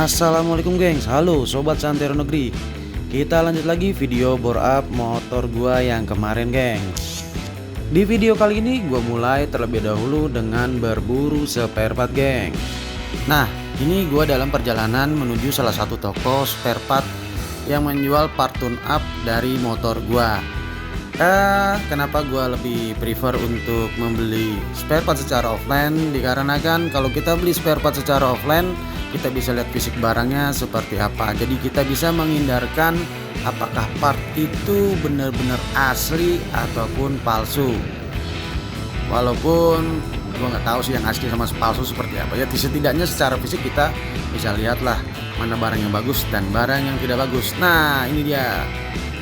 Assalamualaikum gengs, halo sobat santero negeri. Kita lanjut lagi video bore up motor gua yang kemarin gengs. Di video kali ini gua mulai terlebih dahulu dengan berburu spare part geng. Nah ini gua dalam perjalanan menuju salah satu toko spare part yang menjual part tune up dari motor gua. Kenapa gua lebih prefer untuk membeli spare part secara offline? Dikarenakan kalau kita beli spare part secara offline, kita bisa lihat fisik barangnya seperti apa. Jadi kita bisa menghindarkan apakah part itu benar-benar asli ataupun palsu. Walaupun gua nggak tahu sih yang asli sama palsu seperti apa ya. Setidaknya secara fisik kita bisa lihatlah mana barang yang bagus dan barang yang tidak bagus. Nah ini dia,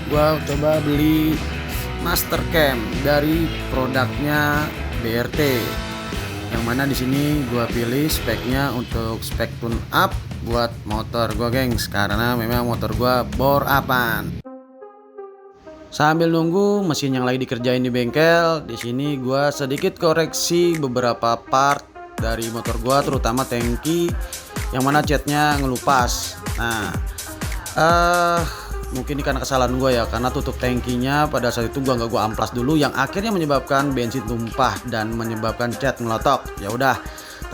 gua coba beli Master Cam dari produknya BRT, yang mana di sini gua pilih speknya untuk spek tune up buat motor gua gengs, karena memang motor gua bore upan. Sambil nunggu mesin yang lagi dikerjain di bengkel, di sini gua sedikit koreksi beberapa part dari motor gua, terutama tangki yang mana catnya ngelupas. Nah mungkin ini karena kesalahan gue ya, karena tutup tangkinya pada saat itu gua amplas dulu, yang akhirnya menyebabkan bensin tumpah dan menyebabkan cat melotok. Ya udah,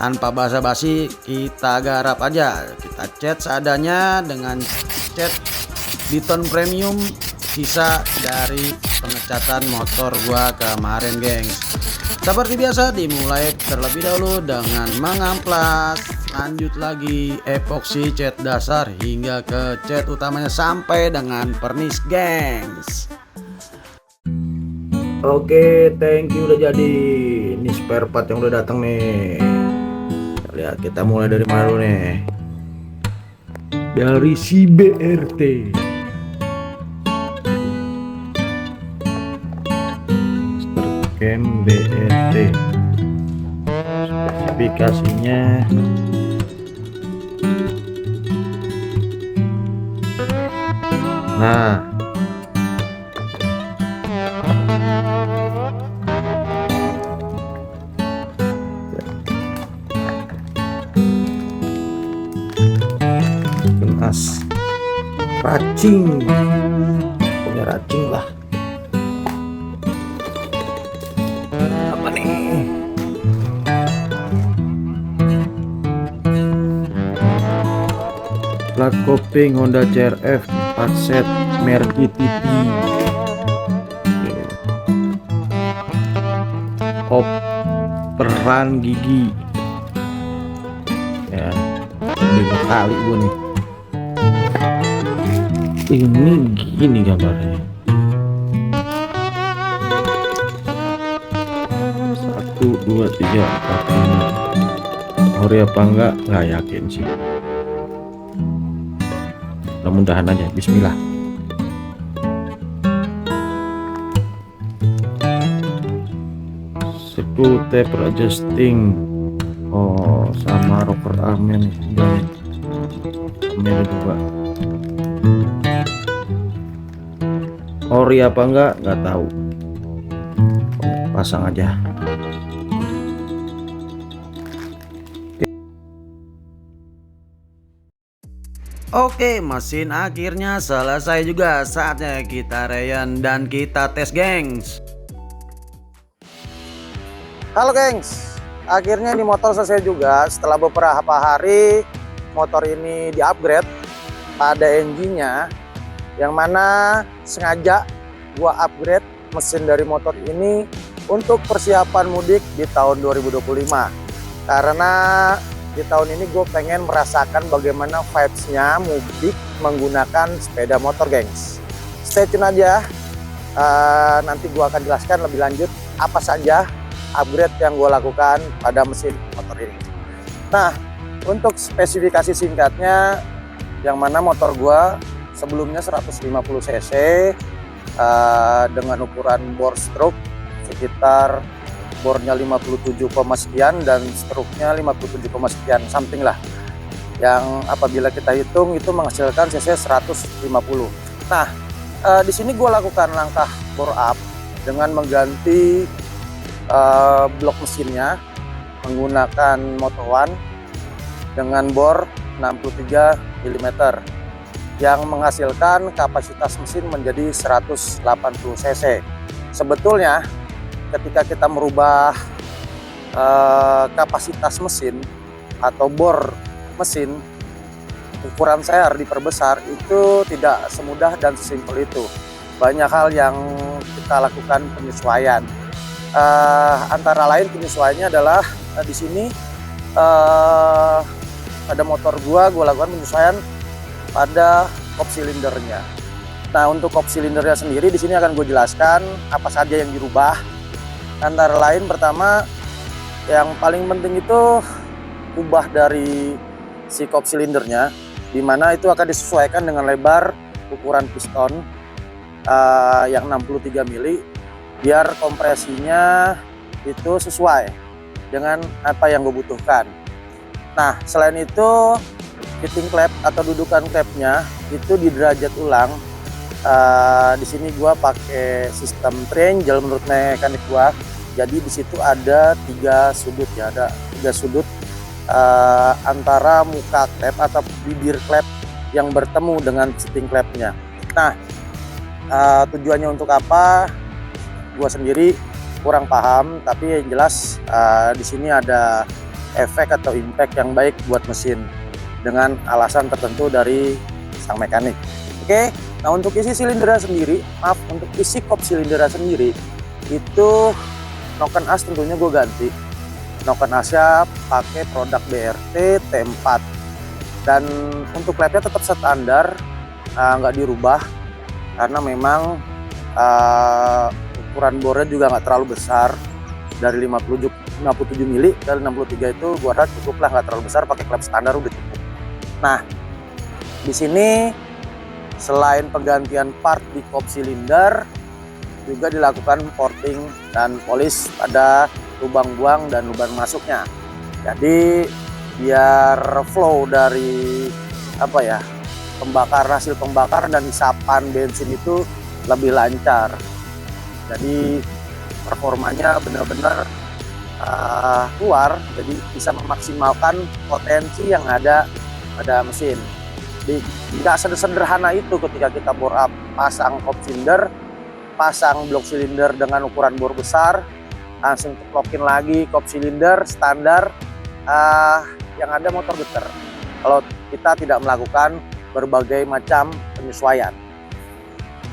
tanpa basa-basi kita garap aja, kita cat seadanya dengan cat Diton Premium sisa dari pengecatan motor gua kemarin gengs. Seperti biasa dimulai terlebih dahulu dengan mengamplas, lanjut lagi epoksi cat dasar hingga ke cat utamanya sampai dengan pernis gengs. Oke, thank you udah jadi. Ini spare part yang udah datang nih. Kita lihat, kita mulai dari mana dulu nih? Dari si BRT. Cam BRT, spesifikasinya nah kemas racing, punya racing lah. Apa nih? Plat kopling Honda CRF 4 set merek TT. Operan gigi. Ya, lima kali gue nih. Ini gini gambarnya. 1, 2, 3, 4, 5. Ori apa enggak? Nggak yakin sih. Mudah-mudahan aja. Bismillah. Screw tape adjusting. Oh, sama rocker armnya nih. Armnya juga. Ori apa enggak? Nggak tahu. Pasang aja. Oke, mesin akhirnya selesai juga. Saatnya kita reyan dan kita tes gengs. Halo gengs, akhirnya ini motor selesai juga. Setelah beberapa hari motor ini di upgrade pada engine-nya, yang mana sengaja gua upgrade mesin dari motor ini untuk persiapan mudik di tahun 2025. Karena di tahun ini gue pengen merasakan bagaimana vibes-nya mudik menggunakan sepeda motor gengs. Stay tune aja, nanti gue akan jelaskan lebih lanjut apa saja upgrade yang gue lakukan pada mesin motor ini. Nah, untuk spesifikasi singkatnya, yang mana motor gue sebelumnya 150 cc dengan ukuran bore stroke sekitar bornya 57, sekian dan struknya 57, sekian something lah, yang apabila kita hitung itu menghasilkan cc 150. Nah di sini gue lakukan langkah bore up dengan mengganti blok mesinnya menggunakan Moto One dengan bor 63 mm yang menghasilkan kapasitas mesin menjadi 180 cc. Sebetulnya ketika kita merubah kapasitas mesin atau bor mesin, ukuran seher diperbesar, itu tidak semudah dan sesimpel itu. Banyak hal yang kita lakukan penyesuaian. Antara lain penyesuaiannya adalah di sini pada motor gua lakukan penyesuaian pada kop silindernya. Nah, untuk kop silindernya sendiri di sini akan gue jelaskan apa saja yang dirubah. Antara lain pertama, yang paling penting itu ubah dari si kop silindernya, di mana itu akan disesuaikan dengan lebar ukuran piston yang 63 mili, biar kompresinya itu sesuai dengan apa yang gue butuhkan. Nah, selain itu fitting klep atau dudukan klepnya itu di derajat ulang. Di sini gua pakai sistem triangle menurut mekanik gua. Jadi di situ ada 3 sudut ya, ada 3 sudut antara muka klep atau bibir klep yang bertemu dengan fitting klepnya. Nah, tujuannya untuk apa? Gua sendiri kurang paham, tapi yang jelas di sini ada efek atau impact yang baik buat mesin dengan alasan tertentu dari sang mekanik. Oke, nah untuk isi silindernya sendiri, untuk isi kop silindernya sendiri itu noken as tentunya gue ganti. Noken asnya pakai produk BRT T4, dan untuk klepnya tetap standar, nggak dirubah karena memang ukuran bornya juga nggak terlalu besar, dari 57 mili dari 63 itu gue rasa cukup lah, nggak terlalu besar, pakai klep standar udah cukup. Nah, di sini selain penggantian part di kop silinder, juga dilakukan porting dan polis pada lubang buang dan lubang masuknya. Jadi biar flow dari hasil pembakar dan isapan bensin itu lebih lancar. Jadi performanya benar-benar keluar, jadi bisa memaksimalkan potensi yang ada pada mesin. Tidak sederhana itu ketika kita bore up, pasang kop silinder, pasang blok silinder dengan ukuran bor besar, langsung ceplokin lagi kop silinder standar, yang ada motor getar kalau kita tidak melakukan berbagai macam penyesuaian.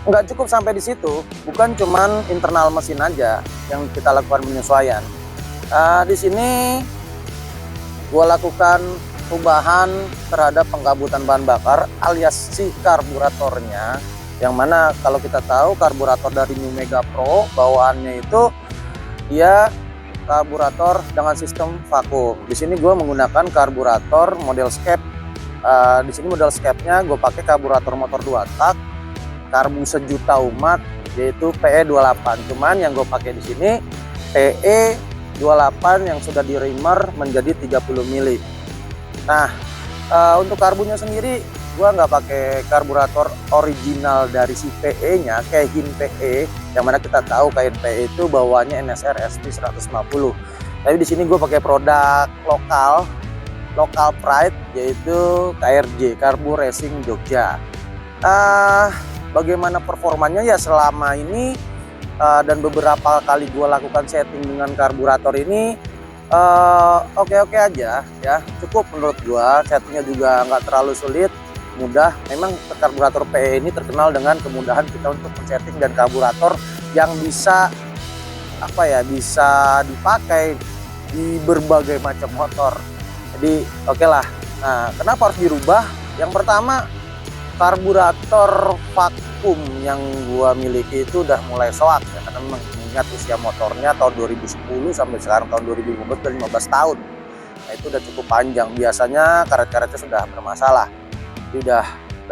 Nggak cukup sampai di situ, bukan cuman internal mesin aja yang kita lakukan penyesuaian. Di sini gue lakukan perubahan terhadap pengkabutan bahan bakar alias si karburatornya, yang mana kalau kita tahu karburator dari New Mega Pro bawaannya itu dia karburator dengan sistem vakum. Di sini gue menggunakan karburator model Scape. Di sini model Scape-nya gue pakai karburator motor 2 tak, karbu sejuta umat, yaitu PE28. Cuman yang gue pakai di sini PE28 yang sudah di reamer menjadi 30 mili. Nah, untuk karbunya sendiri gua nggak pakai karburator original dari si PE-nya, Keihin PE, yang mana kita tahu Keihin PE itu bawaannya NSR SP 150. Tapi di sini gue pakai produk lokal pride, yaitu KRJ, Karbu Racing Jogja. Bagaimana performanya ya selama ini dan beberapa kali gue lakukan setting dengan karburator ini oke-oke aja ya, cukup menurut gue. Settingnya juga nggak terlalu sulit, mudah. Memang karburator PE ini terkenal dengan kemudahan kita untuk men-setting dan karburator yang bisa bisa dipakai di berbagai macam motor. Jadi oke lah. Nah, kenapa harus dirubah? Yang pertama, karburator vakum yang gua miliki itu udah mulai soak ya, karena mengingat usia motornya tahun 2010 sampai sekarang tahun 2015 dan 15 tahun. Nah, itu udah cukup panjang. Biasanya karet-karetnya sudah bermasalah. Jadi udah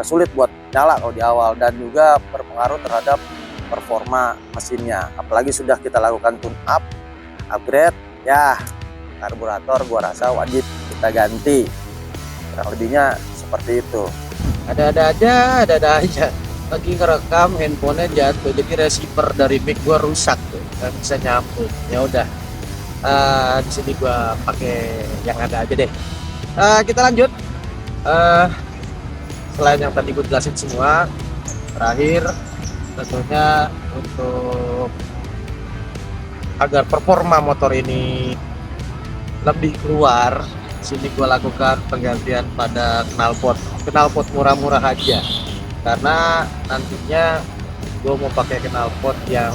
sulit buat nyala kalau di awal, dan juga berpengaruh terhadap performa mesinnya. Apalagi sudah kita lakukan tune up, upgrade, ya karburator gua rasa wajib kita ganti. Kurang lebihnya seperti itu. Ada-ada aja. Lagi ngerekam, handphonenya jatuh, jadi receiver dari mic gua rusak tuh, nggak bisa nyambung. Ya udah, di sini gua pakai yang ada aja deh. Kita lanjut. Eh, Selain yang tadi gue jelasin semua, terakhir tentunya untuk agar performa motor ini lebih keluar, sini gue lakukan penggantian pada knalpot murah-murah aja, karena nantinya gue mau pakai knalpot yang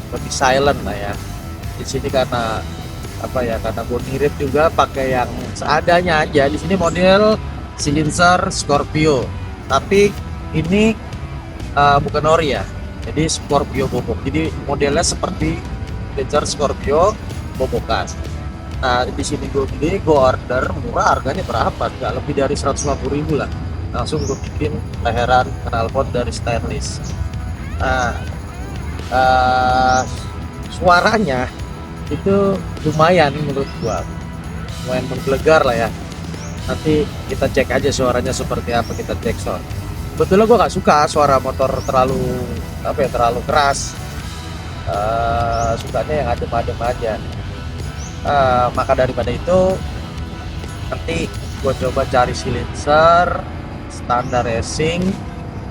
lebih silent lah ya. Di sini karena apa ya, karena gue ngirit juga pakai yang seadanya aja. Di sini model Silencer Scorpio, tapi ini bukan ori ya, jadi Scorpio bobok, jadi modelnya seperti Silencer Scorpio bobokan. Nah, di sini gue beli, gue order murah, harganya berapa? Nggak lebih dari 150.000 lah. Langsung gue bikin leheran knalpot dari stainless. Nah, suaranya itu lumayan menurut gue, lumayan menggelegar lah ya. Nanti kita cek aja suaranya seperti apa, kita cek sound. Betulnya gue nggak suka suara motor terlalu terlalu keras. Sukanya yang adem-adem aja. Maka daripada itu nanti gue coba cari silencer standar racing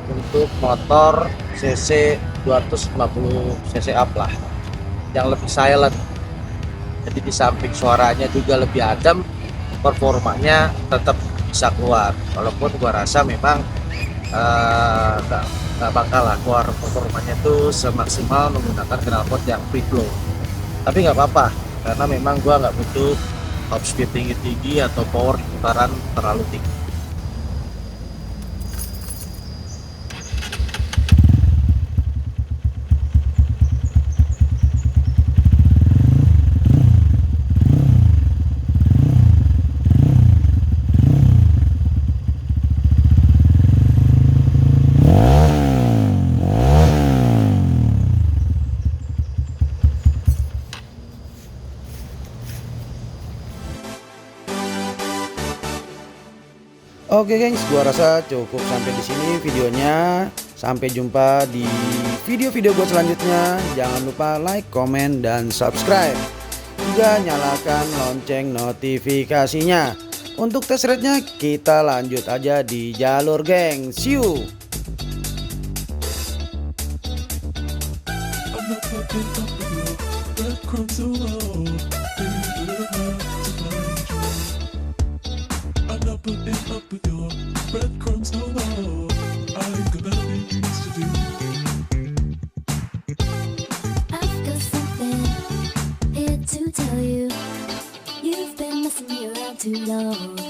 untuk motor cc 250 cc up lah, yang lebih silent. Jadi di samping suaranya juga lebih adem, performanya tetap bisa keluar. Walaupun gue rasa memang nggak bakal lah keluar performanya tuh semaksimal menggunakan knalpot yang free flow. Tapi nggak apa-apa, karena memang gua nggak butuh top speed tinggi atau power di putaran terlalu tinggi. Oke gengs, gua rasa cukup sampai di sini videonya. Sampai jumpa di video-video gua selanjutnya. Jangan lupa like, komen, dan subscribe. Juga nyalakan lonceng notifikasinya. Untuk tes ride-nya kita lanjut aja di jalur geng. See you. Putting up with your breadcrumbs no more. I've got better things to do. I've got something here to tell you. You've been messing me around too long.